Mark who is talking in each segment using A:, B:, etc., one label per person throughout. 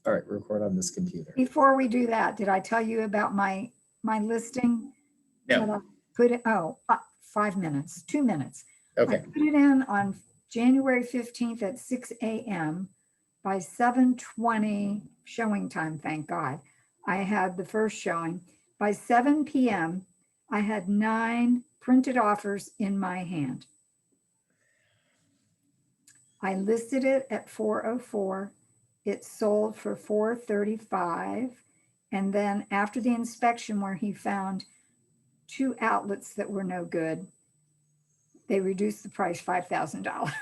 A: All right, record on this computer.
B: Before we do that, did I tell you about my listing? That
A: No.
B: I put it, 5 minutes, 2 minutes. I
A: Okay.
B: put it in on January 15th at 6 a.m. By 7:20 showing time, thank God. I had the first showing. By 7 p.m., I had 9 printed offers in my hand. I listed it at 404. It sold for 435. And then after the inspection where he found 2 outlets that were no good, they reduced the price $5,000.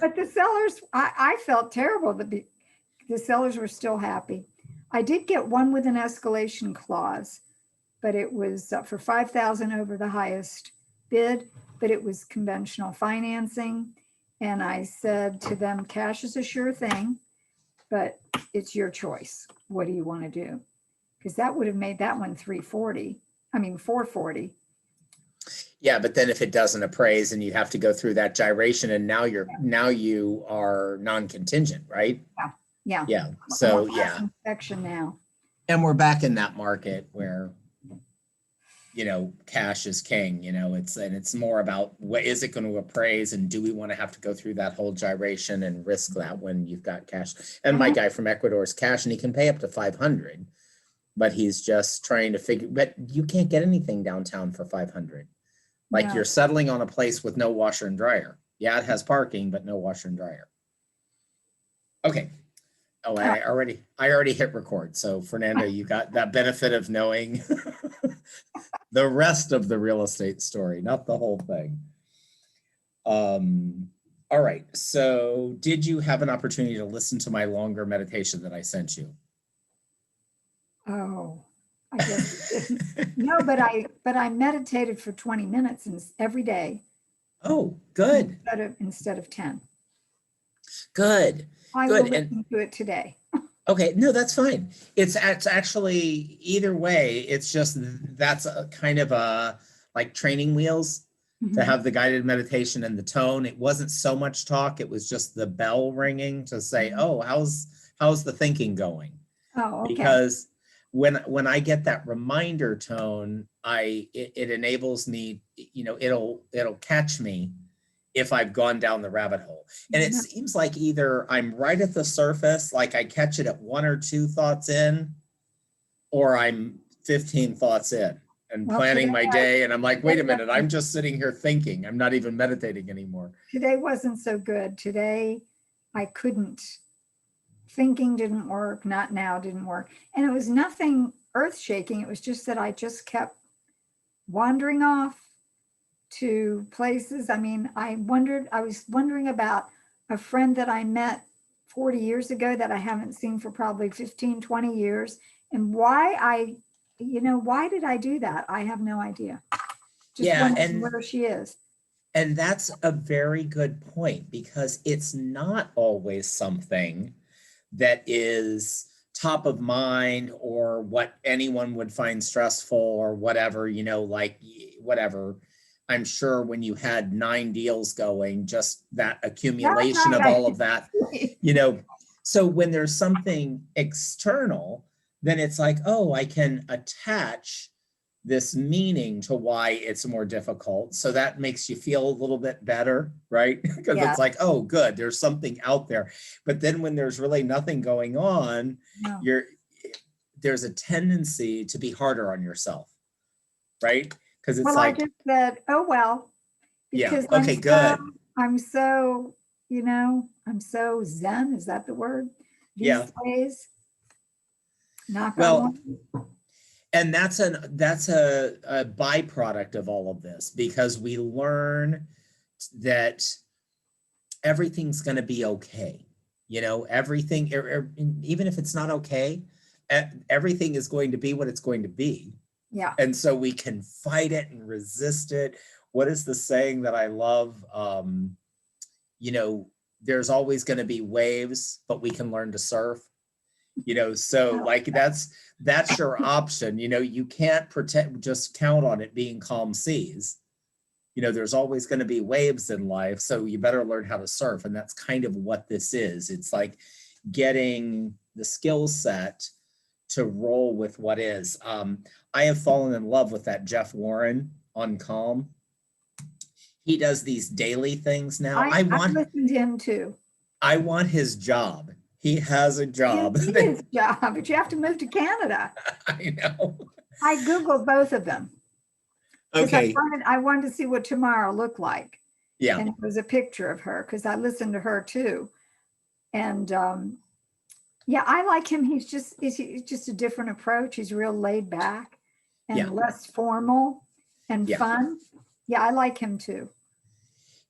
B: But the sellers, I felt terrible that the sellers were still happy. I did get one with an escalation clause, but it was for $5,000 over the highest bid, but it was conventional financing. And I said to them, cash is a sure thing, but it's your choice. What do you want to do? Because that would have made that one 440.
A: Yeah, but then if it doesn't appraise and you have to go through that gyration, and now you are non-contingent, right?
B: Yeah.
A: So yeah.
B: Inspection now.
A: And we're back in that market where, cash is king. It's more about what is it going to appraise, and do we want to have to go through that whole gyration and risk that when you've got cash? And my guy from Ecuador is cash, and he can pay up to 500, but he's just trying to figure. But you can't get anything downtown for 500. Like you're settling on a place with no washer and dryer. Yeah, it has parking, but no washer and dryer. Okay. Oh, I already hit record. So Fernando, you got that benefit of knowing the rest of the real estate story, not the whole thing. All right. So did you have an opportunity to listen to my longer meditation that I sent you?
B: Oh, I guess no, but I meditated for 20 minutes every day.
A: Oh, good.
B: Instead of 10.
A: Good.
B: I will listen to it today.
A: Okay, no, that's fine. It's actually either way. It's just that's a kind of a like training wheels to have the guided meditation and the tone. It wasn't so much talk. It was just the bell ringing to say, "Oh, how's the thinking going?"
B: Oh, okay.
A: Because when I get that reminder tone, it enables me, it'll catch me if I've gone down the rabbit hole. And it seems like either I'm right at the surface, like I catch it at 1 or 2 thoughts in, or I'm 15 thoughts in and planning my day. And I'm like, wait a minute, I'm just sitting here thinking. I'm not even meditating anymore.
B: Today wasn't so good. Today I couldn't. Thinking didn't work, not now didn't work. And it was nothing earth shaking. It was just that I just kept wandering off to places. I mean, I was wondering about a friend that I met 40 years ago that I haven't seen for probably 15, 20 years. And why did I do that? I have no idea. Just wondering where she is.
A: And that's a very good point, because it's not always something that is top of mind or what anyone would find stressful or whatever, whatever. I'm sure when you had 9 deals going, just that accumulation of all of that, so when there's something external, then it's like, oh, I can attach this meaning to why it's more difficult. So that makes you feel a little bit better, right? Because it's like, oh, good, there's something out there. But then when there's really nothing going on, there's a tendency to be harder on yourself, right? Because it's
B: I just said, oh, well, because
A: good.
B: I'm so zen. Is that the word? These days.
A: And that's a byproduct of all of this, because we learn that everything's going to be okay. Everything, even if it's not okay, everything is going to be what it's going to be.
B: Yeah.
A: And so we can fight it and resist it. What is the saying that I love? There's always going to be waves, but we can learn to surf. So like that's your option. You can't just count on it being calm seas. There's always going to be waves in life, so you better learn how to surf. And that's kind of what this is. It's like getting the skill set to roll with what is. I have fallen in love with that Jeff Warren on Calm. He does these daily things now.
B: I listened to him too.
A: I want his job. He has a job.
B: You need his job, but you have to move to Canada.
A: I know.
B: I Googled both of them.
A: Okay.
B: I wanted to see what tomorrow looked like.
A: Yeah.
B: And it was a picture of her because I listened to her too. And yeah, I like him. He's just a different approach. He's real laid back and less formal and fun. Yeah, I like him too.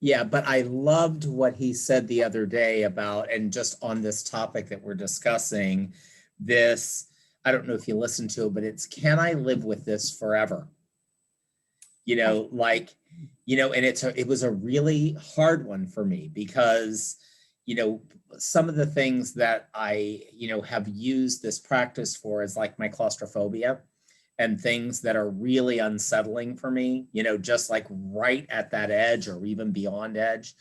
A: Yeah, but I loved what he said the other day about, and just on this topic that we're discussing, this, I don't know if you listened to it, but it's, can I live with this forever? You know, like, you know, and it was a really hard one for me because, you know, some of the things that I, you know, have used this practice for is like my claustrophobia and things that are really unsettling for me, you know, just like right at that edge or even beyond edge.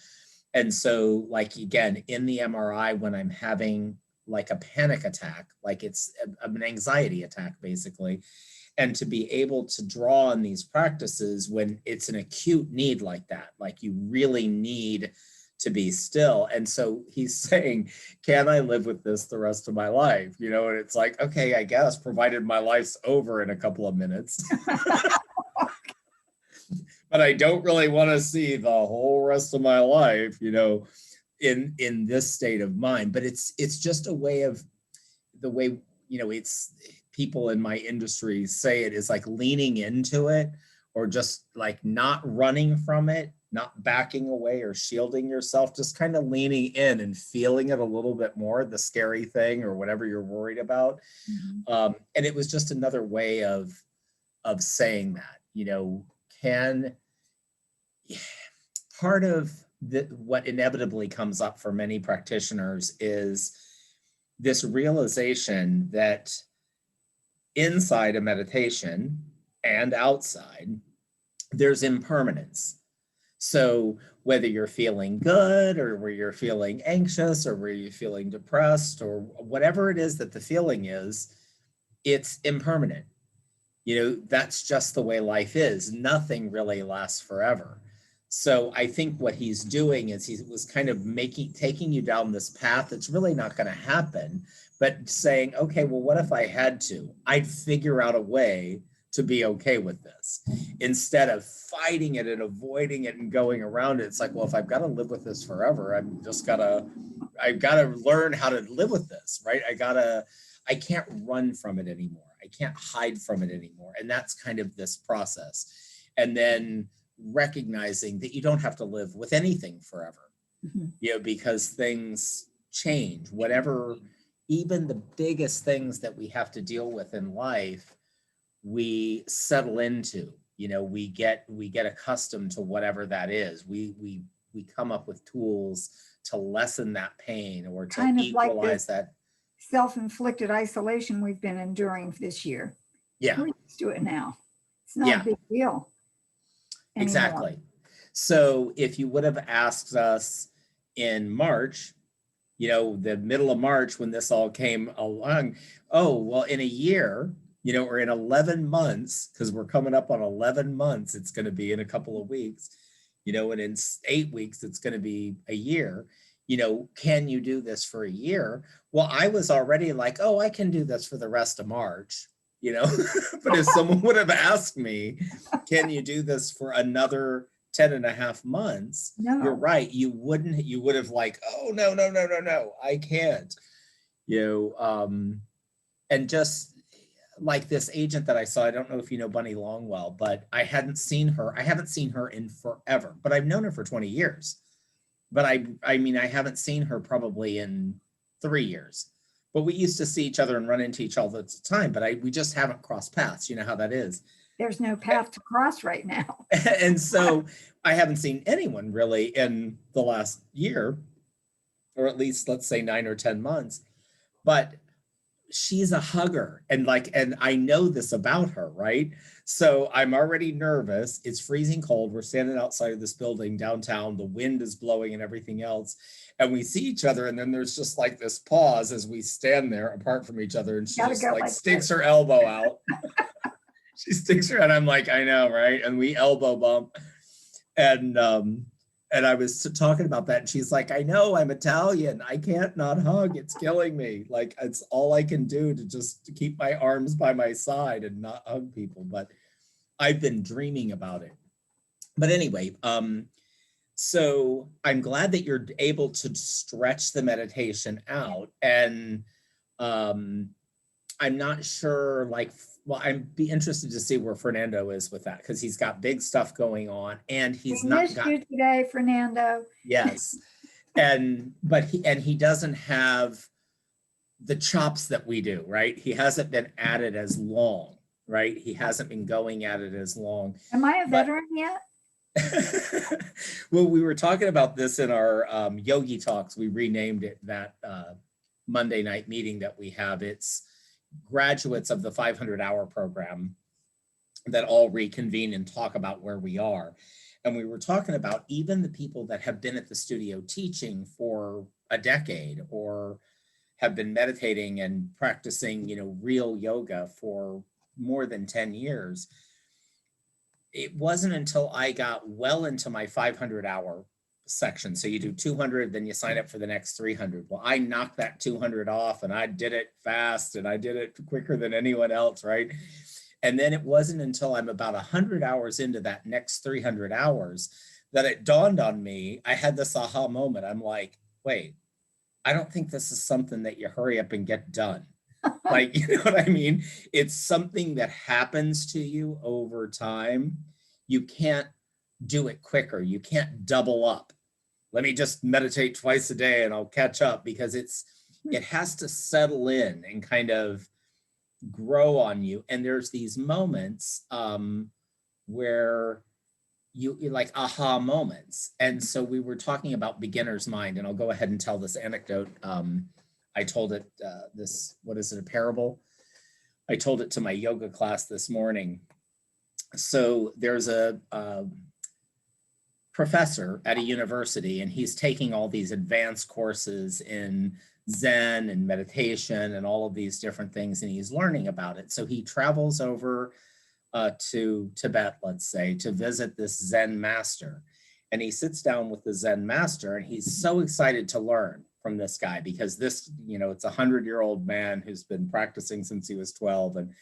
A: And so, like, again, in the MRI, when I'm having like a panic attack, like it's an anxiety attack, basically, and to be able to draw on these practices when it's an acute need like that, like you really need to be still. And so he's saying, can I live with this the rest of my life? You know, and it's like, okay, I guess, provided my life's over in a couple of minutes. But I don't really want to see the whole rest of my life, you know, in this state of mind. But it's just a way of the way, you know, it's people in my industry say it is like leaning into it, or just like not running from it, not backing away or shielding yourself, just kind of leaning in and feeling it a little bit more, the scary thing or whatever you're worried about. Mm-hmm. And it was just another way of saying that, you know, part of what inevitably comes up for many practitioners is this realization that inside a meditation and outside, there's impermanence. So whether you're feeling good or where you're feeling anxious or where you're feeling depressed or whatever it is that the feeling is, it's impermanent. You know, that's just the way life is. Nothing really lasts forever. So I think what he's doing is he was kind of taking you down this path that's really not going to happen, but saying, okay, well, what if I had to? I'd figure out a way to be okay with this instead of fighting it and avoiding it and going around it. It's like, well, if I've got to live with this forever, I've got to learn how to live with this, right? I can't run from it anymore. I can't hide from it anymore. And that's kind of this process. And then recognizing that you don't have to live with anything forever, mm-hmm. you know, because things change, whatever, even the biggest things that we have to deal with in life, we settle into, you know, we get accustomed to whatever that is. We come up with tools to lessen that pain or to kind of equalize like that
B: self-inflicted isolation we've been enduring this year.
A: Yeah.
B: We're used to it now. It's not a big deal anymore.
A: Exactly. So if you would have asked us in March, you know, the middle of March when this all came along, oh, well, in a year, you know, or in 11 months, because we're coming up on 11 months, it's going to be in a couple of weeks, you know, and in 8 weeks, it's going to be a year. You know, can you do this for a year? Well, I was already like, oh, I can do this for the rest of March, you know, but if someone would have asked me, can you do this for another 10 and a half months? No. You're right. You would have like, oh, no, I can't, you know, and just like this agent that I saw, I don't know if you know Bunny Longwell, but I haven't seen her in forever, but I've known her for 20 years. But I mean, I haven't seen her probably in 3 years, but we used to see each other and run into each other at the time, but we just haven't crossed paths. You know how that is.
B: There's no path to cross right now.
A: And so I haven't seen anyone really in the last year, or at least let's say 9 or 10 months. But she's a hugger, and I know this about her, right? So I'm already nervous. It's freezing cold. We're standing outside of this building downtown. The wind is blowing and everything else. And we see each other, and then there's just like this pause as we stand there apart from each other, and she
B: Gotta
A: just
B: go
A: like
B: like
A: sticks
B: this.
A: her elbow out. She sticks her, and I'm like, I know, right? And we elbow bump. And and I was talking about that, and she's like, I know, I'm Italian. I can't not hug. It's killing me. Like, it's all I can do to keep my arms by my side and not hug people. But I've been dreaming about it. But anyway, so I'm glad that you're able to stretch the meditation out. And um, I'm not sure, like, well, I'd be interested to see where Fernando is with that, because he's got big stuff going on, and
B: We
A: he's not
B: missed
A: got,
B: you today, Fernando.
A: yes. But he doesn't have the chops that we do, right? He hasn't been at it as long, right? He hasn't been going at it as long.
B: Am I a
A: But
B: veteran yet?
A: well, we were talking about this in our yogi talks. We renamed it that Monday night meeting that we have. It's graduates of the 500-hour program that all reconvene and talk about where we are. And we were talking about even the people that have been at the studio teaching for a decade, or have been meditating and practicing, real yoga for more than 10 years. It wasn't until I got well into my 500-hour section. So you do 200, then you sign up for the next 300. Well, I knocked that 200 off, and I did it fast, and I did it quicker than anyone else, right? And then it wasn't until I'm about 100 hours into that next 300 hours that it dawned on me. I had this aha moment. I'm like, wait, I don't think this is something that you hurry up and get done. Like, you know what I mean? It's something that happens to you over time. You can't do it quicker. You can't double up. Let me just meditate twice a day and I'll catch up, because it has to settle in and kind of grow on you. And there's these moments where you like aha moments. And so we were talking about beginner's mind, and I'll go ahead and tell this anecdote. I told it what is it, a parable? I told it to my yoga class this morning. So there's a professor at a university, and he's taking all these advanced courses in Zen and meditation and all of these different things, and he's learning about it. So he travels over to Tibet, let's say, to visit this Zen master. And he sits down with the Zen master, and he's so excited to learn from this guy, because this, it's a 100-year-old man who's been practicing since he was 12. And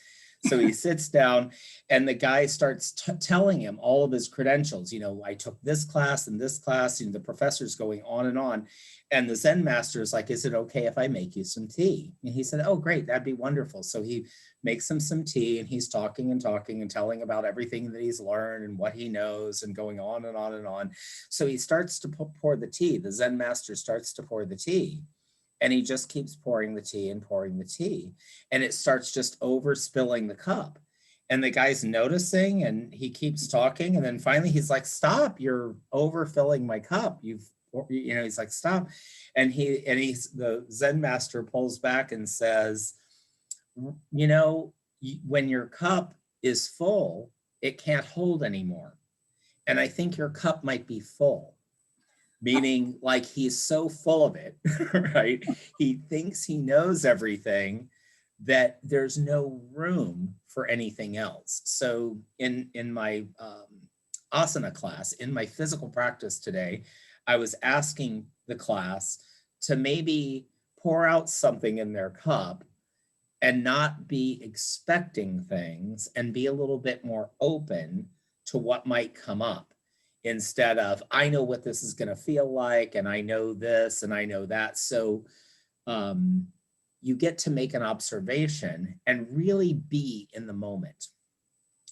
A: so he sits down, and the guy starts telling him all of his credentials. I took this class and this class, the professor's going on and on. And the Zen master is like, is it okay if I make you some tea? And he said, oh, great, that'd be wonderful. So he makes him some tea, and he's talking and talking and telling about everything that he's learned and what he knows, and going on and on and on. So he starts to pour the tea. The Zen master starts to pour the tea, and he just keeps pouring the tea and pouring the tea. And it starts just overspilling the cup. And the guy's noticing, and he keeps talking. And then finally he's like, stop, you're overfilling my cup. He's like, stop. And the Zen master pulls back and says, when your cup is full, it can't hold anymore. And I think your cup might be full. Meaning, like, he's so full of it, right? He thinks he knows everything, that there's no room for anything else. So in my asana class, in my physical practice today, I was asking the class to maybe pour out something in their cup and not be expecting things, and be a little bit more open to what might come up, instead of, I know what this is going to feel like, and I know this and I know that. So you get to make an observation and really be in the moment.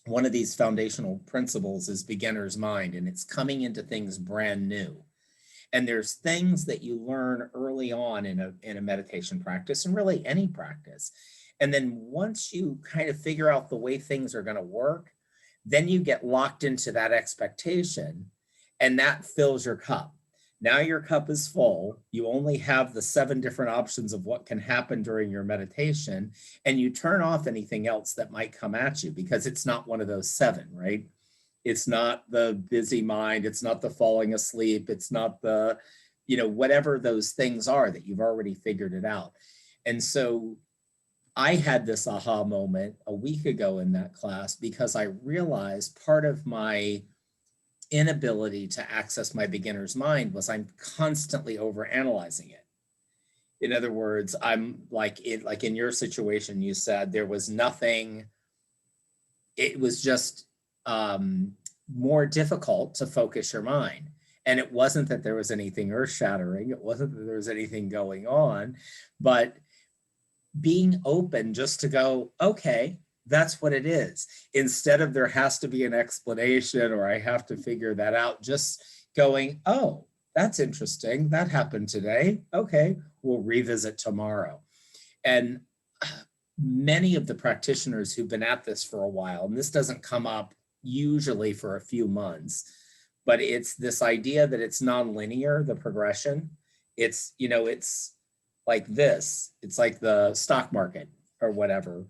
A: One of these foundational principles is beginner's mind, and it's coming into things brand new. And there's things that you learn early on in a meditation practice, and really any practice. And then once you kind of figure out the way things are going to work, then you get locked into that expectation, and that fills your cup. Now your cup is full. You only have the 7 different options of what can happen during your meditation, and you turn off anything else that might come at you because it's not one of those 7, right? It's not the busy mind. It's not the falling asleep. It's not the, whatever those things are that you've already figured it out. And so I had this aha moment a week ago in that class because I realized part of my inability to access my beginner's mind was I'm constantly overanalyzing it. In other words, I'm like in your situation, you said there was nothing, it was just more difficult to focus your mind. And it wasn't that there was anything earth shattering. It wasn't that there was anything going on, but being open just to go, okay, that's what it is. Instead of there has to be an explanation or I have to figure that out, just going, oh, that's interesting. That happened today. Okay, we'll revisit tomorrow. And many of the practitioners who've been at this for a while, and this doesn't come up usually for a few months, but it's this idea that it's nonlinear, the progression. It's like this. It's like the stock market or whatever.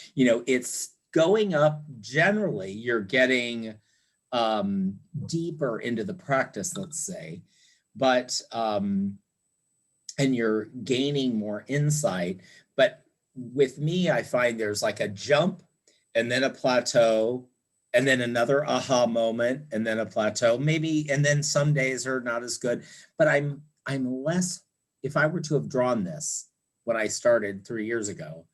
A: It's going up. Generally, you're getting deeper into the practice, let's say, but and you're gaining more insight. But with me, I find there's like a jump and then a plateau and then another aha moment and then a plateau, maybe, and then some days are not as good. But I'm less, if I were to have drawn this when I started 3 years ago,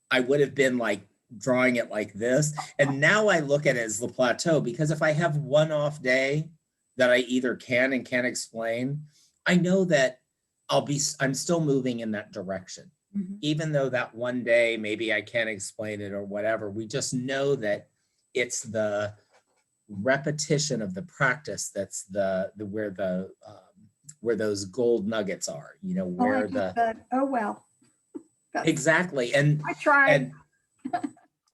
A: I would have been like drawing it like this. And now I look at it as the plateau, because if I have one off day that I either can and can't explain, I know that I'm still moving in that direction. Mm-hmm. Even though that one day, maybe I can't explain it or whatever, we just know that it's the repetition of the practice that's where those gold nuggets are, where
B: oh, well.
A: Exactly. And
B: I tried.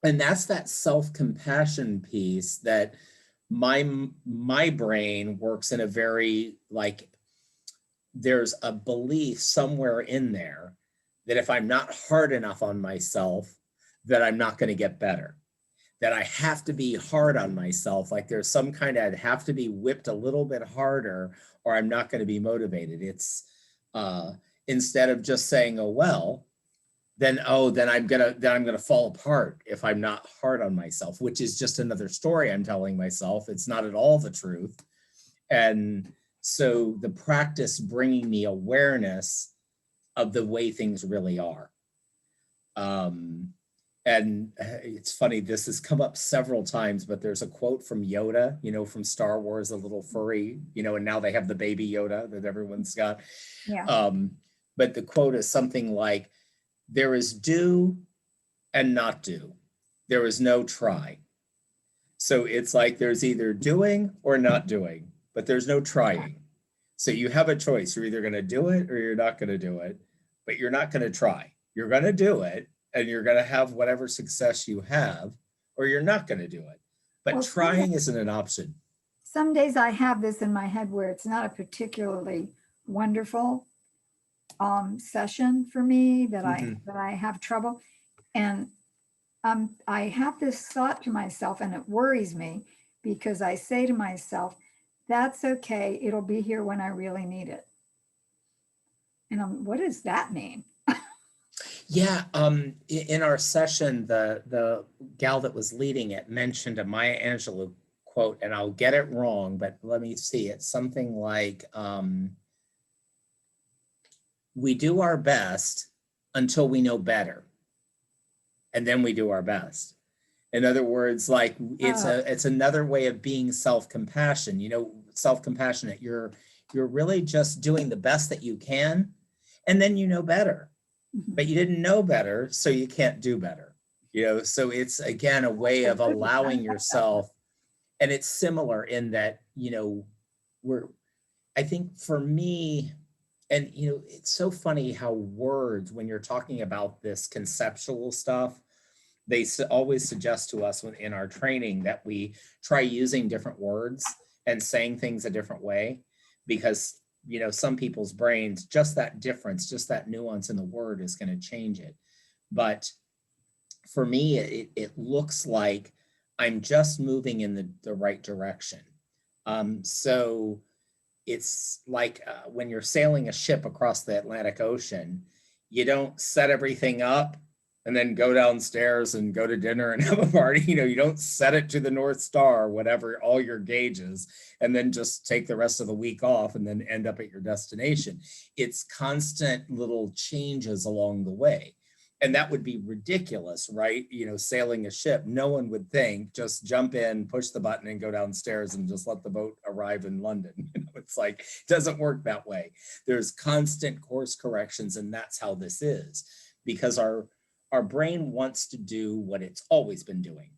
A: And that's that self-compassion piece that my brain works in a very, like, there's a belief somewhere in there that if I'm not hard enough on myself, that I'm not going to get better, that I have to be hard on myself. Like there's some kind of, I have to be whipped a little bit harder or I'm not going to be motivated. It's instead of just saying, oh, well, then I'm gonna fall apart if I'm not hard on myself, which is just another story I'm telling myself. It's not at all the truth. And so the practice bringing me awareness of the way things really are. And it's funny, this has come up several times, but there's a quote from Yoda, from Star Wars, a little furry, and now they have the baby Yoda that everyone's got.
B: Yeah.
A: But the quote is something like, there is do and not do. There is no try. So it's like there's either doing or not doing, but there's no trying. So you have a choice. You're either going to do it or you're not going to do it, but you're not going to try. You're going to do it and you're going to have whatever success you have, or you're not going to do it. But trying isn't an option.
B: Some days I have this in my head where it's not a particularly wonderful session for me, that I have trouble. And I have this thought to myself, and it worries me because I say to myself, that's okay. It'll be here when I really need it. And what does that mean?
A: Yeah. In our session, the gal that was leading it mentioned a Maya Angelou quote, and I'll get it wrong, but let me see. It's something like, we do our best until we know better. And then we do our best. In other words, like it's another way of being self-compassion, self-compassionate. You're really just doing the best that you can, and then you know better. But you didn't know better, so you can't do better. So it's again a way of allowing yourself, and it's similar in that, I think for me, and it's so funny how words, when you're talking about this conceptual stuff, they always suggest to us in our training that we try using different words and saying things a different way, because, you know, some people's brains, just that difference, just that nuance in the word is going to change it. But for me, it looks like I'm just moving in the right direction. So it's like when you're sailing a ship across the Atlantic Ocean, you don't set everything up and then go downstairs and go to dinner and have a party. You know, you don't set it to the North Star, whatever, all your gauges, and then just take the rest of the week off and then end up at your destination. It's constant little changes along the way. And that would be ridiculous, right? You know, sailing a ship, no one would think just jump in, push the button and go downstairs and just let the boat arrive in London. You know, it's like, it doesn't work that way. There's constant course corrections, and that's how this is, because our brain wants to do what it's always been doing.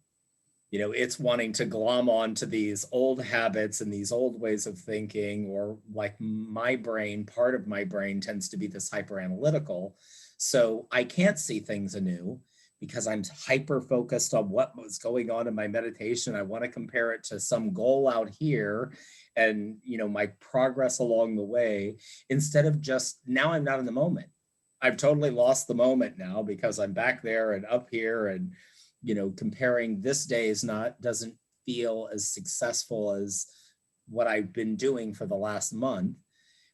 A: You know, it's wanting to glom on to these old habits and these old ways of thinking, or like my brain, part of my brain tends to be this hyper analytical. So I can't see things anew because I'm hyper focused on what was going on in my meditation. I want to compare it to some goal out here and, you know, my progress along the way, instead of just, now I'm not in the moment. I've totally lost the moment now because I'm back there and up here, and, you know, comparing this day doesn't feel as successful as what I've been doing for the last month,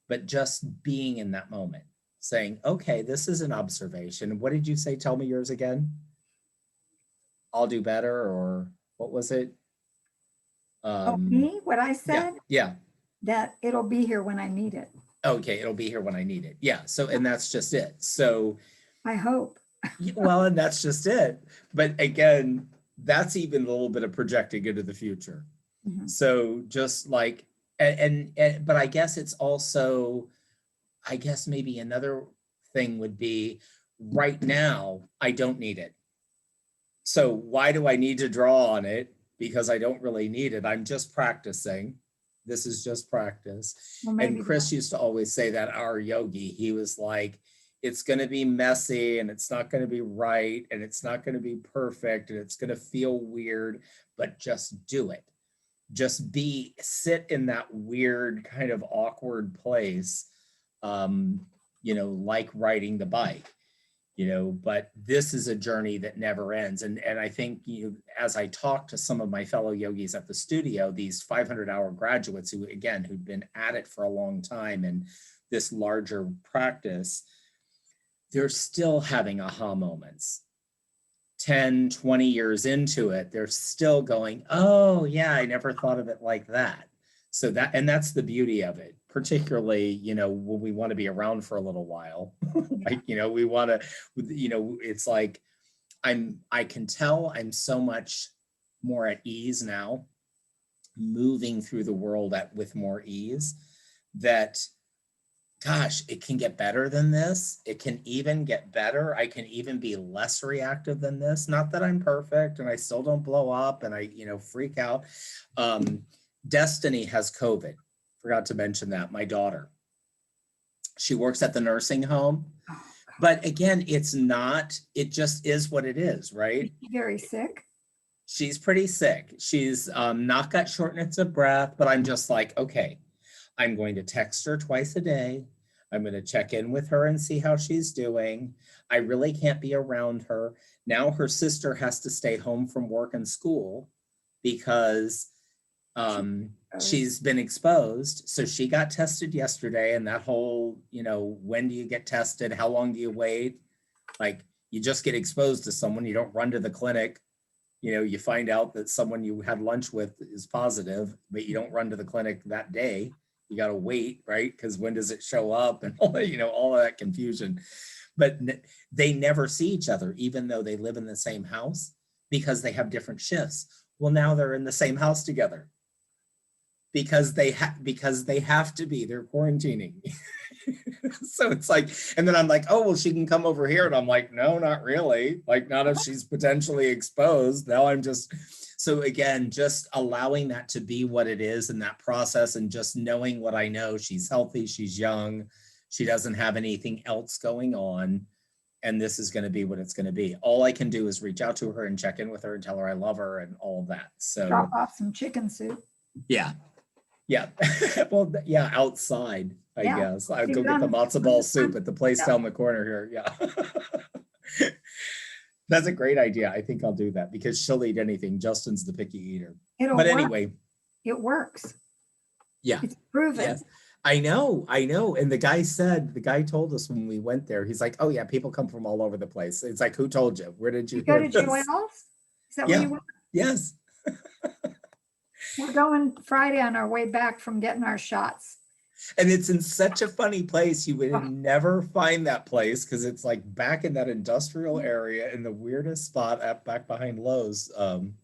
A: but just being in that moment, saying, okay, this is an observation. What did you say? Tell me yours again. I'll do better, or what was it?
B: Oh, me, what I
A: Yeah,
B: said,
A: yeah.
B: that it'll be here when I need it.
A: Okay, it'll be here when I need it. Yeah. So, and that's just it. So,
B: I hope.
A: well, and that's just it. But again, that's even a little bit of projecting into the future.
B: Mhm.
A: So just like, and but I guess it's also, I guess maybe another thing would be, right now, I don't need it. So why do I need to draw on it? Because I don't really need it. I'm just practicing. This is just practice.
B: Well,
A: And
B: maybe
A: Chris used to always say that, our yogi, he was like, it's going to be messy and it's not going to be right and it's not going to be perfect and it's going to feel weird, but just do it. Just sit in that weird kind of awkward place, you know, like riding the bike, you know, but this is a journey that never ends. And I think, you know, as I talk to some of my fellow yogis at the studio, these 500-hour graduates who, again, who've been at it for a long time and this larger practice, they're still having aha moments. 10, 20 years into it, they're still going, oh yeah, I never thought of it like that. So that's the beauty of it, particularly, you know, when we want to be around for a little while. Like, you know, we want to, you know, it's like, I can tell I'm so much more at ease now, moving through the world with more ease, that gosh, it can get better than this. It can even get better. I can even be less reactive than this. Not that I'm perfect and I still don't blow up and I, you know, freak out. Destiny has COVID. Forgot to mention that. My daughter, she works at the nursing home.
B: Oh,
A: But again, it's not, it just is what it is, right?
B: very sick.
A: She's pretty sick. She's not got shortness of breath, but I'm just like, okay, I'm going to text her twice a day. I'm going to check in with her and see how she's doing. I really can't be around her. Now her sister has to stay home from work and school because she's been exposed. So she got tested yesterday, and that whole, you know, when do you get tested? How long do you wait? Like, you just get exposed to someone. You don't run to the clinic. You know, you find out that someone you had lunch with is positive, but you don't run to the clinic that day. You got to wait, right? Because when does it show up, and all that, you know, all of that confusion. But they never see each other, even though they live in the same house, because they have different shifts. Well, now they're in the same house together because they have to be. They're quarantining. So it's like, and then I'm like, oh, well, she can come over here. And I'm like, no, not really. Like, not if she's potentially exposed. Now I'm just, so again, just allowing that to be what it is in that process, and just knowing what I know. She's healthy, she's young, she doesn't have anything else going on. And this is going to be what it's going to be. All I can do is reach out to her and check in with her and tell her I love her and all of that. So
B: Drop off some chicken soup.
A: yeah. Yeah. Well, yeah, outside, I
B: Yeah.
A: guess. I'd
B: See,
A: go
B: but
A: get the matzo ball soup at the place
B: yeah,
A: down the corner here. Yeah. That's a great idea. I think I'll do that because she'll eat anything. Justin's the picky eater.
B: it'll
A: But
B: work.
A: anyway,
B: It works.
A: yeah.
B: It's proven.
A: Yes. I know. I know. And the guy told us when we went there, he's like, oh yeah, people come from all over the place. It's like, who told you? Where did you
B: You go
A: hear
B: to
A: this?
B: Joel's? Is that where
A: Yeah.
B: you went?
A: Yes.
B: We're going Friday on our way back from getting our shots.
A: And it's in such a funny place. You would
B: Oh,
A: never find that place because it's like back in that industrial area in the weirdest spot back behind Lowe's.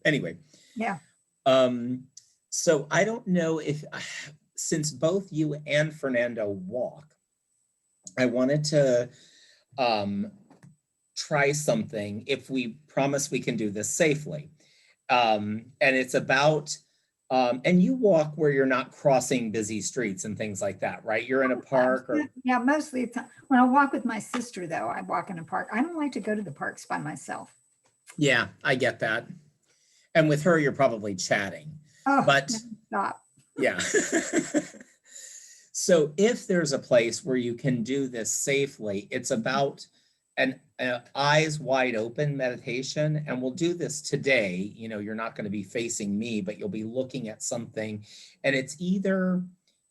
A: Anyway,
B: yeah.
A: um, so I don't know if, since both you and Fernando walk, I wanted to try something if we promise we can do this safely. And it's about, and you walk where you're not crossing busy streets and things like that, right? You're in a park or,
B: Yeah, mostly when I walk with my sister, though, I walk in a park. I don't like to go to the parks by myself.
A: yeah, I get that. And with her, you're probably chatting,
B: Oh,
A: but
B: no, stop.
A: yeah. So if there's a place where you can do this safely, it's about an eyes wide open meditation. And we'll do this today. You know, you're not going to be facing me, but you'll be looking at something. And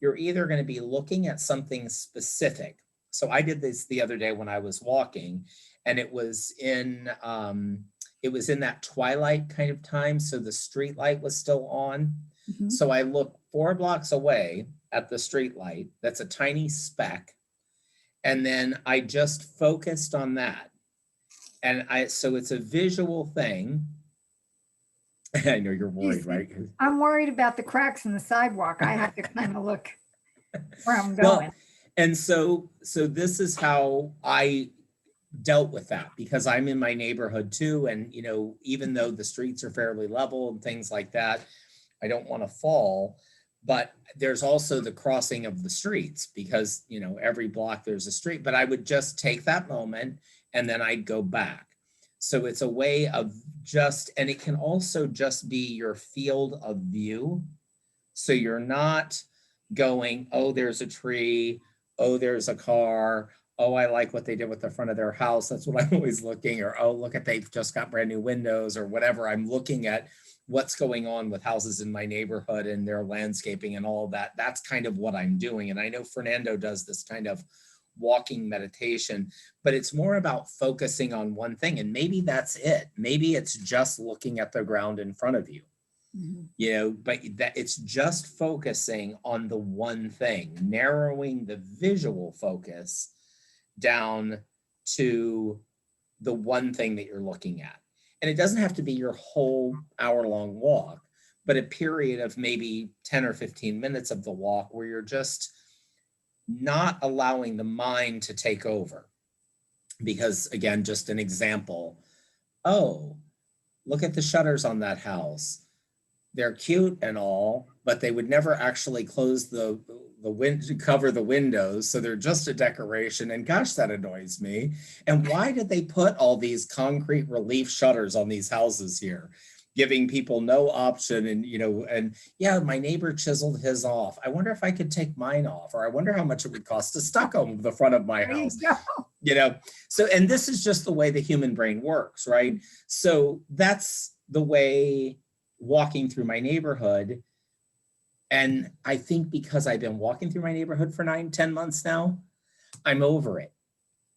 A: you're either going to be looking at something specific. So I did this the other day when I was walking, and it was in that twilight kind of time. So the street light was still on.
B: Mhm.
A: So I looked 4 blocks away at the street light. That's a tiny speck. And then I just focused on that. And so it's a visual thing. I know you're worried, right?
B: I'm worried about the cracks in the sidewalk. I have to kind of look where I'm
A: Well,
B: going.
A: and so this is how I dealt with that, because I'm in my neighborhood too. And, you know, even though the streets are fairly level and things like that, I don't want to fall. But there's also the crossing of the streets because, you know, every block there's a street. But I would just take that moment and then I'd go back. So it's a way of just, and it can also just be your field of view. So you're not going, oh, there's a tree, oh, there's a car, oh, I like what they did with the front of their house. That's what I'm always looking, or, oh, look at, they've just got brand new windows or whatever. I'm looking at what's going on with houses in my neighborhood and their landscaping and all of that. That's kind of what I'm doing. And I know Fernando does this kind of walking meditation, but it's more about focusing on one thing. And maybe that's it. Maybe it's just looking at the ground in front of you. You know, but that it's just focusing on the one thing, narrowing the visual focus down to the one thing that you're looking at. And it doesn't have to be your whole hour-long walk, but a period of maybe 10 or 15 minutes of the walk where you're just not allowing the mind to take over. Because again, just an example, oh, look at the shutters on that house. They're cute and all, but they would never actually close the cover the windows, so they're just a decoration. And gosh, that annoys me. And why did they put all these concrete relief shutters on these houses here, giving people no option? And you know, and yeah, my neighbor chiseled his off. I wonder if I could take mine off, or I wonder how much it would cost to stucco the front of my house. You know, so, and this is just the way the human brain works, right? So that's the way walking through my neighborhood. And I think because I've been walking through my neighborhood for 9-10 months now, I'm over it.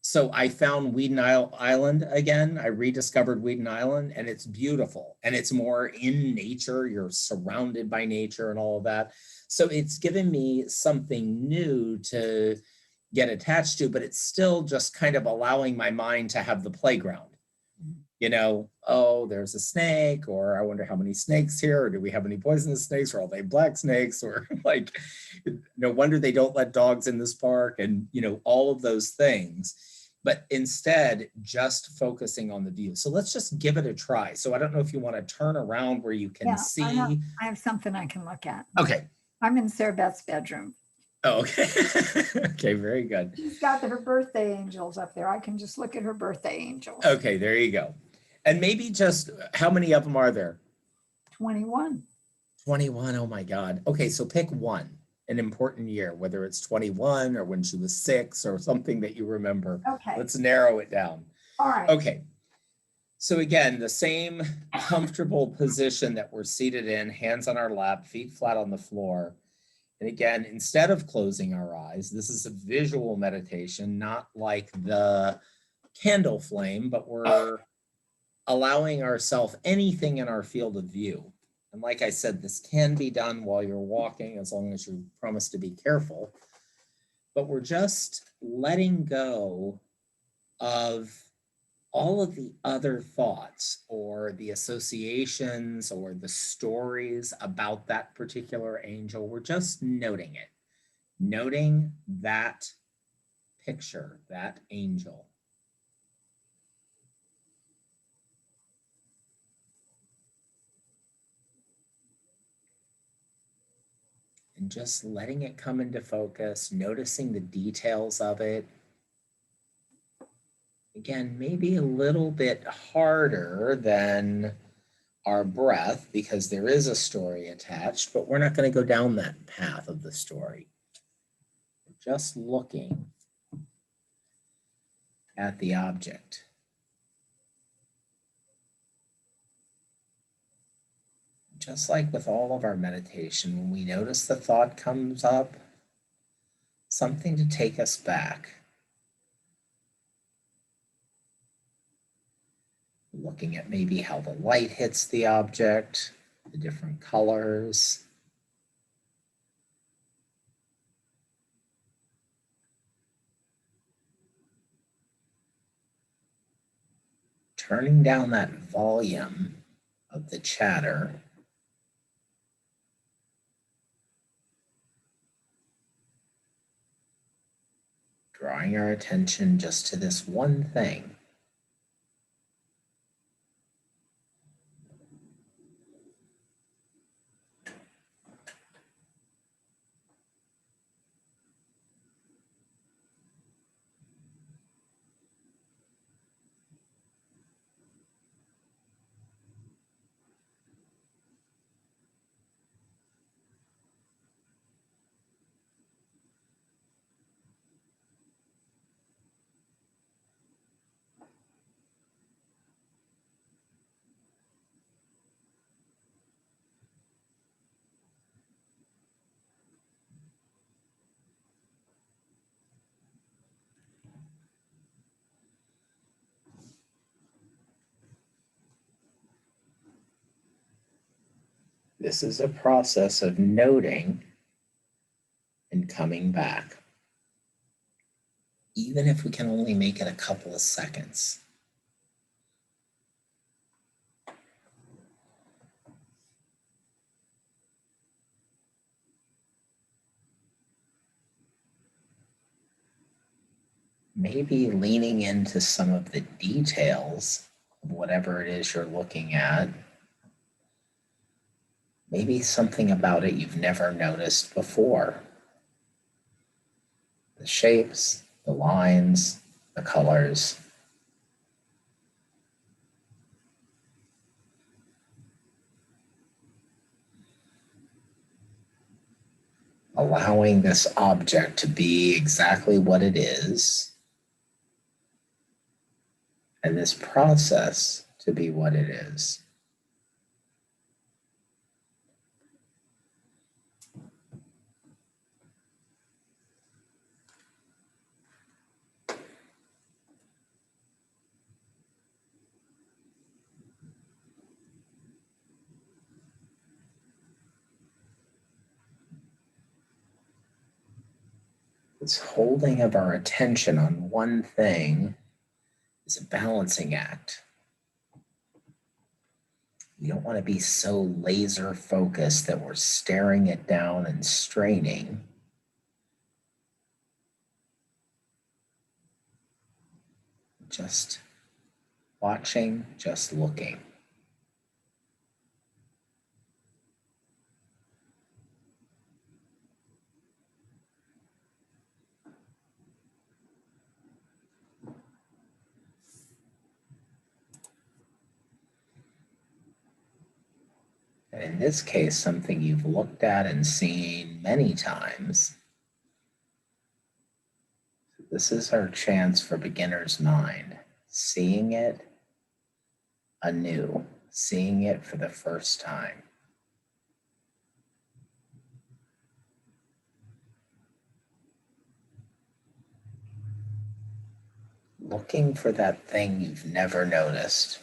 A: So I found Weeden Island again. I rediscovered Weeden Island, and it's beautiful. And it's more in nature. You're surrounded by nature and all of that. So it's given me something new to get attached to, but it's still just kind of allowing my mind to have the playground. You know, oh, there's a snake, or I wonder how many snakes here, or do we have any poisonous snakes, or are they black snakes, or like, no wonder they don't let dogs in this park, and, you know, all of those things. But instead, just focusing on the view. So let's just give it a try. So I don't know if you want to turn around where you can see.
B: I have something I can look at.
A: Okay.
B: I'm in Sarah Beth's bedroom.
A: Oh, okay. Okay, very good.
B: She's got her birthday angels up there. I can just look at her birthday angels.
A: Okay, there you go. And maybe just, how many of them are there?
B: 21.
A: 21, oh my God. Okay, so pick one, an important year, whether it's 21 or when she was 6 or something that you remember.
B: Okay.
A: Let's narrow it down.
B: All right.
A: Okay. So again, the same comfortable position that we're seated in, hands on our lap, feet flat on the floor. And again, instead of closing our eyes, this is a visual meditation, not like the candle flame, but we're allowing ourselves anything in our field of view. And like I said, this can be done while you're walking, as long as you promise to be careful. But we're just letting go of all of the other thoughts or the associations or the stories about that particular angel. We're just noting it, noting that picture, that angel. And just letting it come into focus, noticing the details of it. Again, maybe a little bit harder than our breath because there is a story attached, but we're not going to go down that path of the story. We're just looking at the object. Just like with all of our meditation, when we notice the thought comes up, something to take us back. Looking at maybe how the light hits the object, the different colors. Turning down that volume of the chatter. Drawing our attention just to this one thing. This is a process of noting and coming back, even if we can only make it a couple of seconds. Maybe leaning into some of the details of whatever it is you're looking at. Maybe something about it you've never noticed before. The shapes, the lines, the colors. Allowing this object to be exactly what it is, and this process to be what it is. This holding of our attention on one thing is a balancing act. We don't want to be so laser focused that we're staring it down and straining. Just watching, just looking. And in this case, something you've looked at and seen many times. This is our chance for beginner's mind, seeing it anew, seeing it for the first time. Looking for that thing you've never noticed.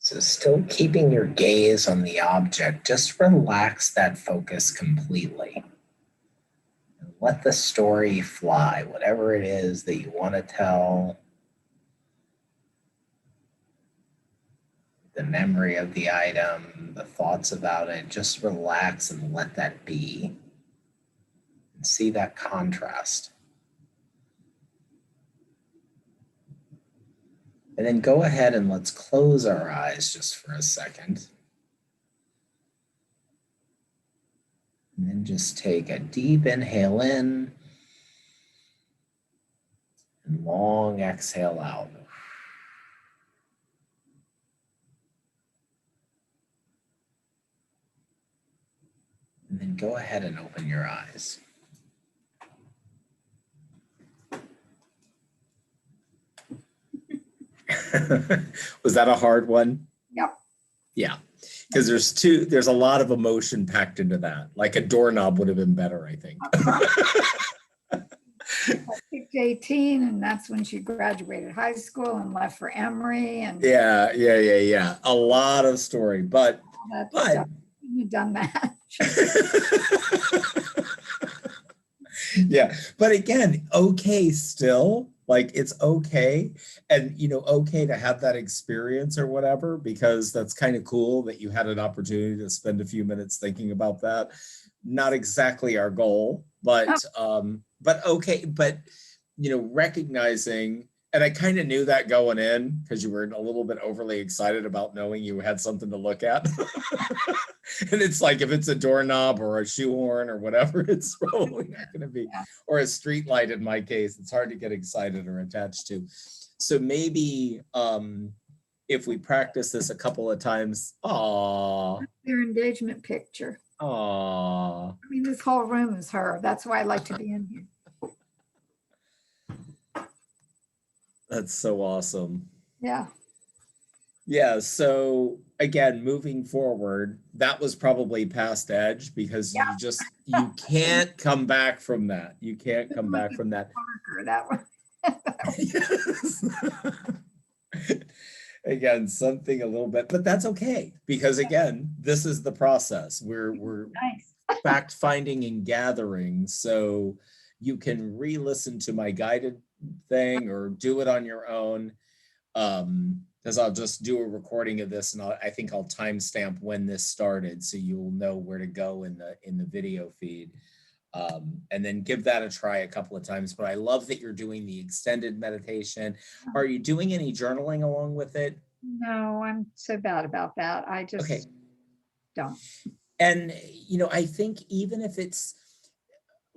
A: So still keeping your gaze on the object, just relax that focus completely. And let the story fly, whatever it is that you want to tell, the memory of the item, the thoughts about it, just relax and let that be. And see that contrast. And then go ahead and let's close our eyes just for a second. And then just take a deep inhale in and long exhale out. And then go ahead and open your eyes. Was that a hard one?
B: Yep.
A: Yeah, because there's a lot of emotion packed into that. Like a doorknob would have been better, I think.
B: I picked 18, and that's when she graduated high school and left for Emory. And
A: Yeah. A lot of story, but
B: you've done that.
A: Yeah, but again, okay, still, like it's okay. And, okay to have that experience or whatever, because that's kind of cool that you had an opportunity to spend a few minutes thinking about that. Not exactly our goal, but okay, but, recognizing, and I kind of knew that going in because you were a little bit overly excited about knowing you had something to look at. And it's like, if it's a doorknob or a shoehorn or whatever, it's probably not going to be, or a street light in my case, it's hard to get excited or attached to. So maybe if we practice this a couple of times,
B: Their engagement picture.
A: I
B: mean, this whole room is her. That's why I like to be in here.
A: That's so awesome.
B: Yeah.
A: Yeah, so again, moving forward, that was probably past edge because you can't come back from that. You can't come back from that.
B: That one.
A: Yes. Again, something a little bit, but that's okay because again, this is the process. We're
B: nice.
A: Fact finding and gathering, so you can re-listen to my guided thing or do it on your own. Because I'll just do a recording of this, and I think I'll timestamp when this started, so you'll know where to go in the video feed, and then give that a try a couple of times. But I love that you're doing the extended meditation. Are you doing any journaling along with it?
B: No, I'm so bad about that. I just don't.
A: And I think even if it's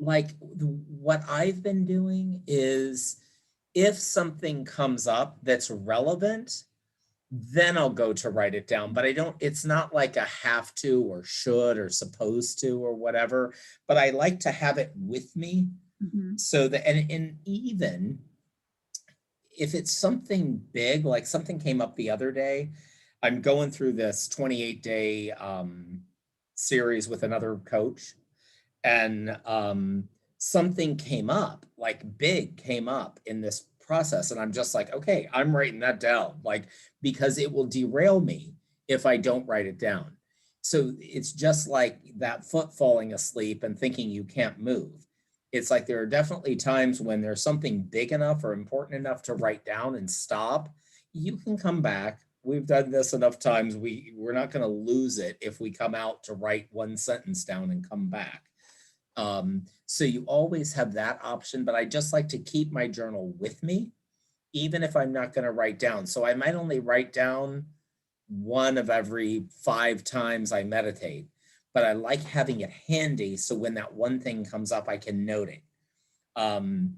A: like what I've been doing is, if something comes up that's relevant, then I'll go to write it down. But it's not like a have to or should or supposed to or whatever, but I like to have it with me. So that, and even if it's something big, like something came up the other day, I'm going through this 28-day series with another coach, and something came up, like big came up in this process. And I'm just like, okay, I'm writing that down, like, because it will derail me if I don't write it down. So it's just like that foot falling asleep and thinking you can't move. It's like there are definitely times when there's something big enough or important enough to write down and stop. You can come back. We've done this enough times. We're not going to lose it if we come out to write one sentence down and come back. So you always have that option, but I just like to keep my journal with me, even if I'm not going to write down. So I might only write down one of every 5 times I meditate, but I like having it handy. So when that one thing comes up, I can note it. And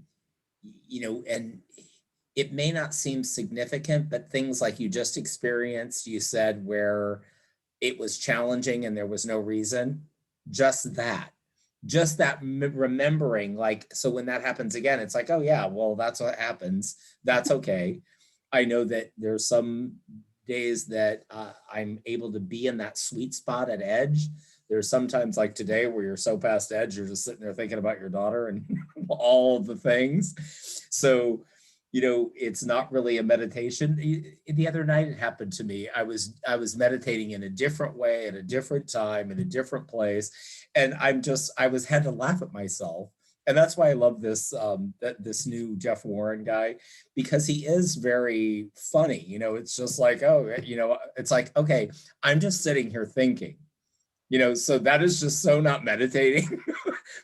A: it may not seem significant, but things like you just experienced, you said, where it was challenging and there was no reason, just that remembering, like, so when that happens again, it's like, oh yeah, well, that's what happens. That's okay. I know that there's some days that I'm able to be in that sweet spot at edge. There's sometimes like today where you're so past edge, you're just sitting there thinking about your daughter and all of the things. So, it's not really a meditation. The other night it happened to me. I was meditating in a different way at a different time in a different place. And I had to laugh at myself. And that's why I love this, this new Jeff Warren guy, because he is very funny. It's just like, it's like, okay, I'm just sitting here thinking, so that is just so not meditating.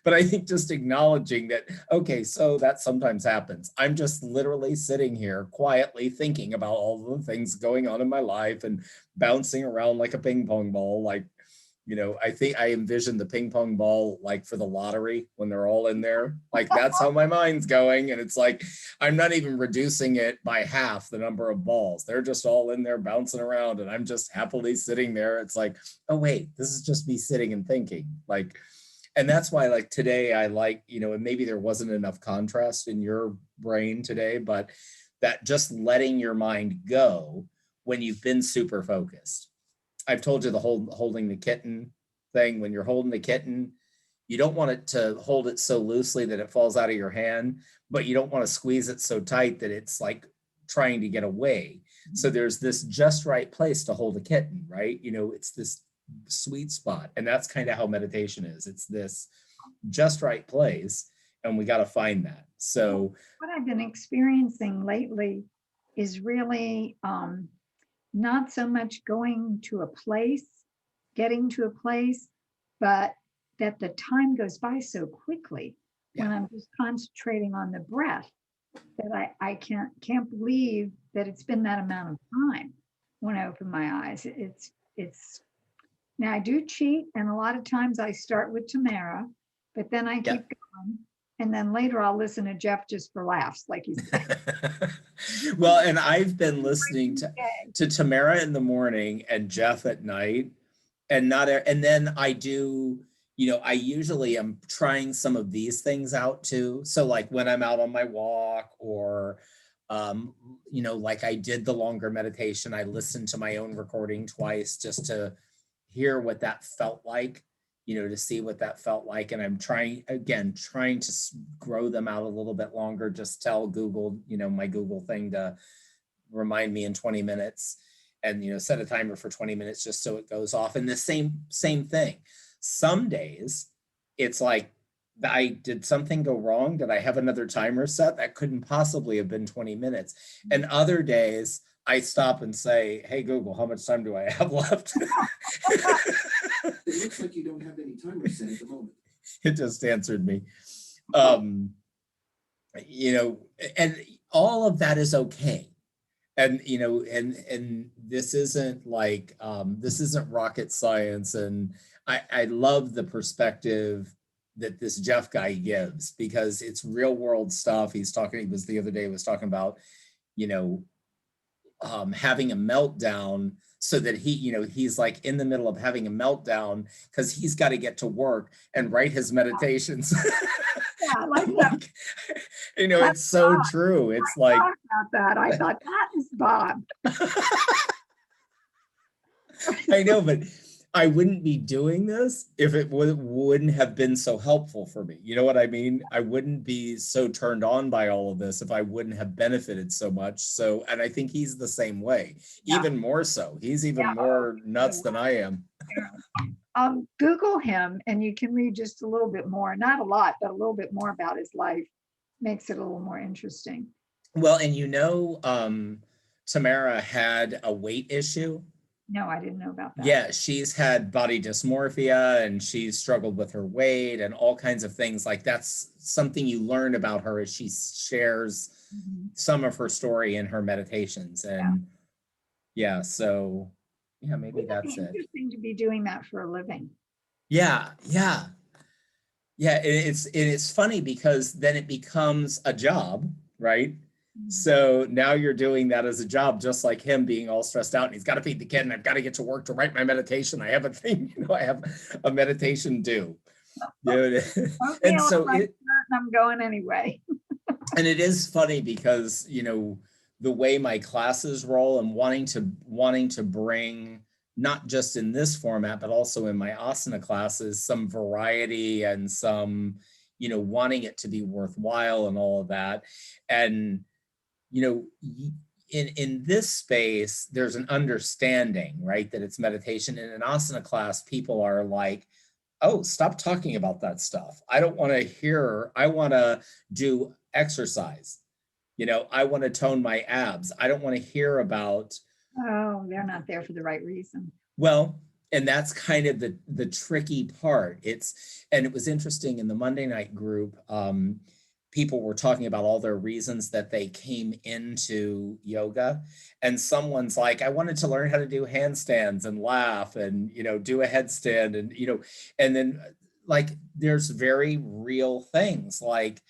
A: But I think just acknowledging that, okay, so that sometimes happens. I'm just literally sitting here quietly thinking about all the things going on in my life and bouncing around like a ping pong ball. Like, I think I envision the ping pong ball, like for the lottery when they're all in there, like that's how my mind's going. And it's like, I'm not even reducing it by half the number of balls. They're just all in there bouncing around and I'm just happily sitting there. It's like, oh wait, this is just me sitting and thinking, like, and that's why, like, today I like, and maybe there wasn't enough contrast in your brain today, but that just letting your mind go when you've been super focused. I've told you the whole holding the kitten thing. When you're holding the kitten, you don't want it to hold it so loosely that it falls out of your hand, but you don't want to squeeze it so tight that it's like trying to get away. So there's this just right place to hold a kitten, right? It's this sweet spot. And that's kind of how meditation is. It's this just right place. And we got to find that. So
B: what I've been experiencing lately is really not so much going to a place, getting to a place, but that the time goes by so quickly when I'm just concentrating on the breath that I can't believe that it's been that amount of time when I open my eyes. It's now I do cheat, and a lot of times I start with Tamara, but then I keep going. And then later I'll listen to Jeff just for laughs, like you said.
A: Well, and I've been listening to Tamara in the morning and Jeff at night, and then I do, I usually am trying some of these things out too. So like when I'm out on my walk or, like I did the longer meditation, I listened to my own recording twice just to hear what that felt like, to see what that felt like. And I'm trying to grow them out a little bit longer. Just tell Google, my Google thing to remind me in 20 minutes and, set a timer for 20 minutes just so it goes off. And the same thing. Some days it's like, did something go wrong? Did I have another timer set? That couldn't possibly have been 20 minutes. And other days I stop and say, hey, Google, how much time do I have left?
C: It looks like you don't have any timers set at the moment.
A: It just answered me. And all of that is okay. And, and this isn't like, this isn't rocket science. And I love the perspective that this Jeff guy gives, because it's real world stuff. He was talking about, having a meltdown so that he's like in the middle of having a meltdown because he's got to get to work and write his meditations.
B: Yeah, like that.
A: It's so true. It's like
B: about that. I thought that is Bob.
A: I know, but I wouldn't be doing this if it wouldn't have been so helpful for me. You know what I mean? I wouldn't be so turned on by all of this if I wouldn't have benefited so much. So, and I think he's the same way,
B: Yeah.
A: even more so. He's even
B: Yeah.
A: more nuts than I am.
B: Google him and you can read just a little bit more, not a lot, but a little bit more about his life. Makes it a little more interesting.
A: Well, and Tamara had a weight issue.
B: No, I didn't know about that.
A: Yeah, she's had body dysmorphia and she's struggled with her weight and all kinds of things. Like that's something you learn about her as she shares some of her story in her meditations. And so maybe that's it.
B: Interesting to be doing that for a living.
A: Yeah. It's funny because then it becomes a job, right? So now you're doing that as a job, just like him being all stressed out and he's got to feed the kid and I've got to get to work to write my meditation. I have a thing, I have a meditation due.
B: And so I'm going anyway.
A: And it is funny because, the way my classes roll and wanting to bring, not just in this format, but also in my asana classes, some variety and some, wanting it to be worthwhile and all of that. And in this space, there's an understanding, right, that it's meditation. In an asana class, people are like, oh, stop talking about that stuff. I don't want to hear, I want to do exercise. I want to tone my abs. I don't want to hear about.
B: Oh, they're not there for the right reason.
A: Well, and that's kind of the tricky part. And it was interesting in the Monday night group, people were talking about all their reasons that they came into yoga. And someone's like, I wanted to learn how to do handstands and laugh and, do a headstand and, and then like, there's very real things like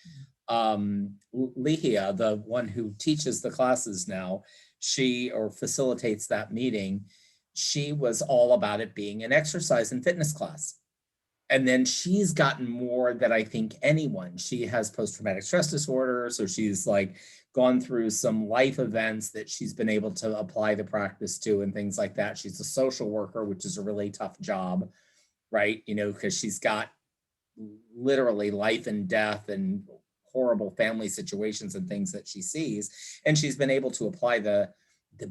A: Lihia, the one who teaches the classes now, she facilitates that meeting. She was all about it being an exercise and fitness class. And then she's gotten more than I think anyone. She has post-traumatic stress disorder. So she's like gone through some life events that she's been able to apply the practice to and things like that. She's a social worker, which is a really tough job, right? Because she's got literally life and death and horrible family situations and things that she sees. And she's been able to apply the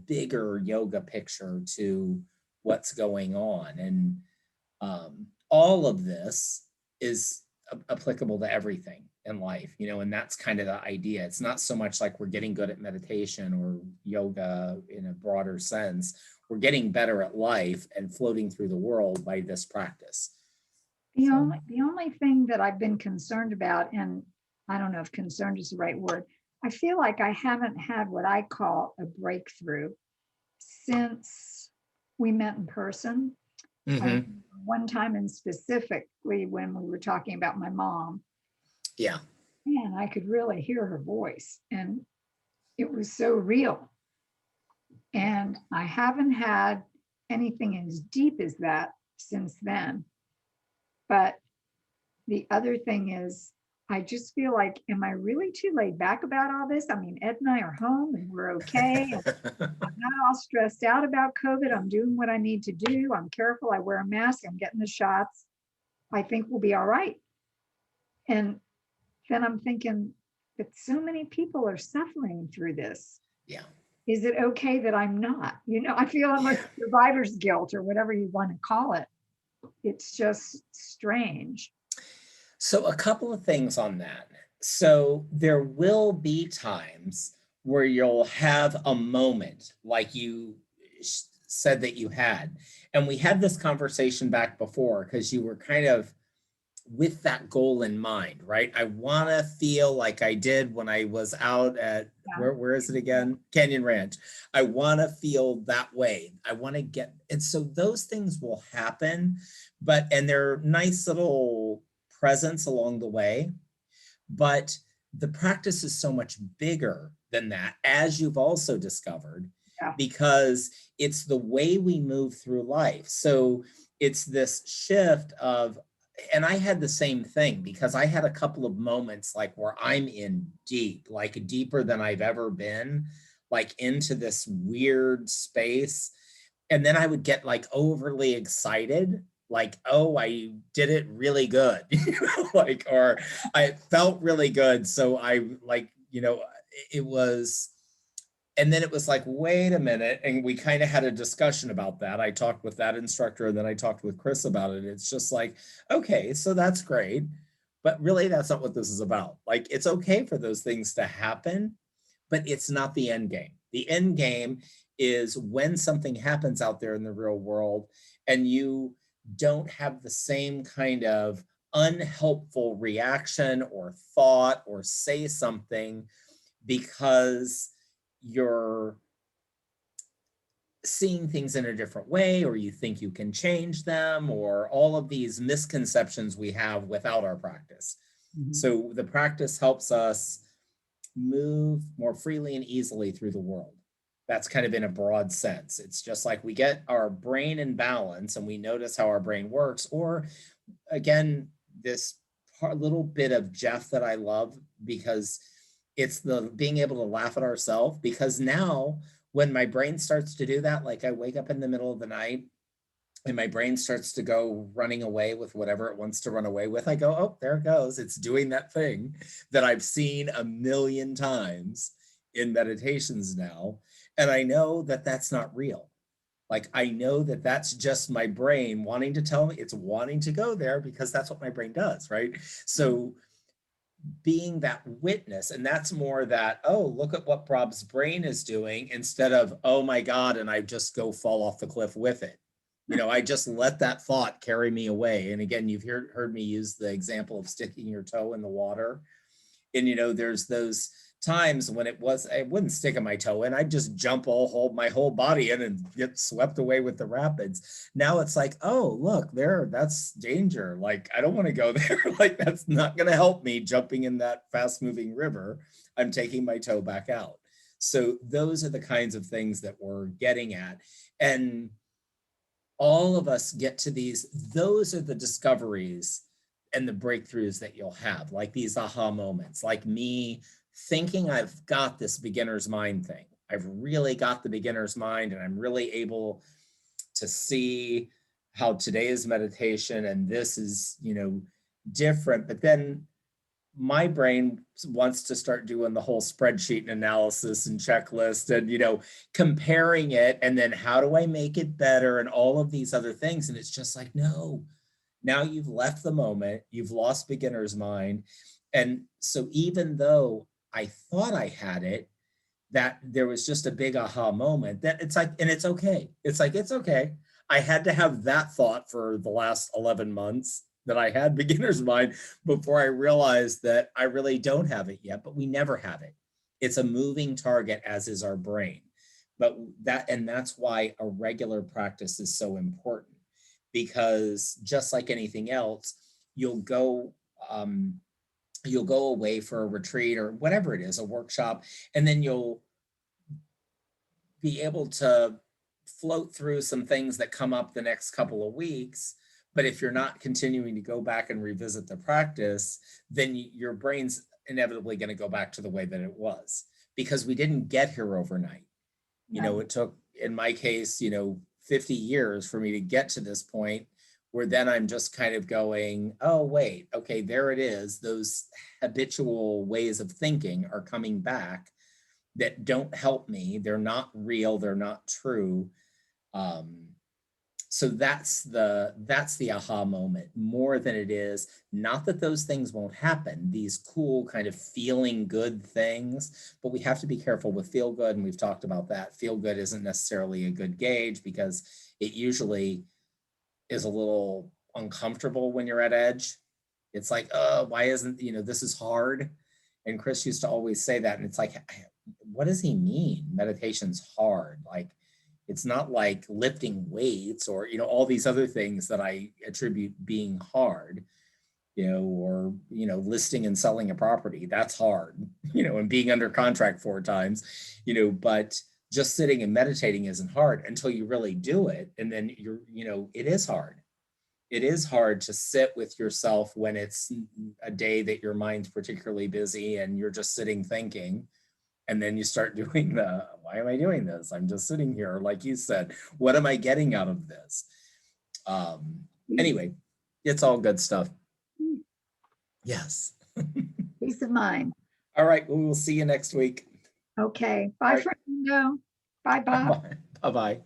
A: bigger yoga picture to what's going on. And all of this is applicable to everything in life, and that's kind of the idea. It's not so much like we're getting good at meditation or yoga in a broader sense. We're getting better at life and floating through the world by this practice.
B: The only thing that I've been concerned about, and I don't know if concerned is the right word, I feel like I haven't had what I call a breakthrough since we met in person. One time and specifically when we were talking about my mom.
A: Yeah.
B: And I could really hear her voice and it was so real. And I haven't had anything as deep as that since then. But the other thing is, I just feel like, am I really too laid back about all this? I mean, Ed and I are home and we're okay. And I'm not all stressed out about COVID. I'm doing what I need to do. I'm careful. I wear a mask. I'm getting the shots. I think we'll be all right. And then I'm thinking, but so many people are suffering through this.
A: Yeah.
B: Is it okay that I'm not? I feel almost survivor's guilt or whatever you want to call it. It's just strange.
A: So a couple of things on that. So there will be times where you'll have a moment like you said that you had. And we had this conversation back before because you were kind of with that goal in mind, right? I want to feel like I did when I was out at, where is it again? Canyon Ranch. I want to feel that way. I want to get, and so those things will happen, and they're nice little presence along the way, but the practice is so much bigger than that, as you've also discovered, because it's the way we move through life. So it's this shift of, and I had the same thing because I had a couple of moments like where I'm in deep, like deeper than I've ever been, like into this weird space. And then I would get like overly excited, like, oh, I did it really good, like, or I felt really good. So I like, it was, and then it was like, wait a minute. And we kind of had a discussion about that. I talked with that instructor and then I talked with Chris about it. It's just like, okay, so that's great. But really, that's not what this is about. Like, it's okay for those things to happen, but it's not the end game. The end game is when something happens out there in the real world and you don't have the same kind of unhelpful reaction or thought or say something because you're seeing things in a different way, or you think you can change them, or all of these misconceptions we have without our practice. So the practice helps us move more freely and easily through the world. That's kind of in a broad sense. It's just like we get our brain in balance and we notice how our brain works. Or again, this little bit of Jeff that I love, because it's the being able to laugh at ourselves. Because now when my brain starts to do that, like I wake up in the middle of the night and my brain starts to go running away with whatever it wants to run away with, I go, oh, there it goes. It's doing that thing that I've seen a million times in meditations now. And I know that that's not real. Like, I know that that's just my brain wanting to tell me it's wanting to go there because that's what my brain does, right? So being that witness, and that's more that, oh, look at what Rob's brain is doing, instead of, oh my God, and I just go fall off the cliff with it. I just let that thought carry me away. And again, you've heard me use the example of sticking your toe in the water. And there's those times when I wouldn't stick my toe in, I'd just jump hold my whole body in and get swept away with the rapids. Now it's like, oh, look there, that's danger. Like, I don't want to go there. Like, that's not going to help me jumping in that fast moving river. I'm taking my toe back out. So those are the kinds of things that we're getting at. And all of us get to those are the discoveries and the breakthroughs that you'll have, like these aha moments, like me thinking I've got this beginner's mind thing. I've really got the beginner's mind, and I'm really able to see how today's meditation and this is, different. But then my brain wants to start doing the whole spreadsheet and analysis and checklist and, comparing it. And then how do I make it better? And all of these other things. And it's just like, no, now you've left the moment, you've lost beginner's mind. And so even though I thought I had it, that there was just a big aha moment, that it's like, and it's okay. It's like, it's okay. I had to have that thought for the last 11 months that I had beginner's mind before I realized that I really don't have it yet, but we never have it. It's a moving target, as is our brain. That's why a regular practice is so important, because just like anything else, you'll go away for a retreat or whatever it is, a workshop, and then you'll be able to float through some things that come up the next couple of weeks. But if you're not continuing to go back and revisit the practice, then your brain's inevitably going to go back to the way that it was, because we didn't get here overnight. It took, in my case, 50 years for me to get to this point where then I'm just kind of going, oh, wait, okay, there it is. Those habitual ways of thinking are coming back that don't help me. They're not real. They're not true. So that's the aha moment, more than it is not that those things won't happen, these cool kind of feeling good things, but we have to be careful with feel good. And we've talked about that. Feel good isn't necessarily a good gauge, because it usually is a little uncomfortable when you're at edge. It's like, why isn't, this is hard. And Chris used to always say that. And it's like, what does he mean? Meditation's hard. Like, it's not like lifting weights or, all these other things that I attribute being hard, or, listing and selling a property. That's hard, and being under contract 4 times, but just sitting and meditating isn't hard until you really do it. And then it is hard. It is hard to sit with yourself when it's a day that your mind's particularly busy and you're just sitting thinking. And then you start doing Why am I doing this? I'm just sitting here, like you said. What am I getting out of this? Anyway, it's all good stuff. Yes.
B: Peace of mind.
A: All right. Well, we'll see you next week.
B: Okay.
A: All
B: Bye,
A: right.
B: Fernando. Bye, Bob.
A: Bye-bye.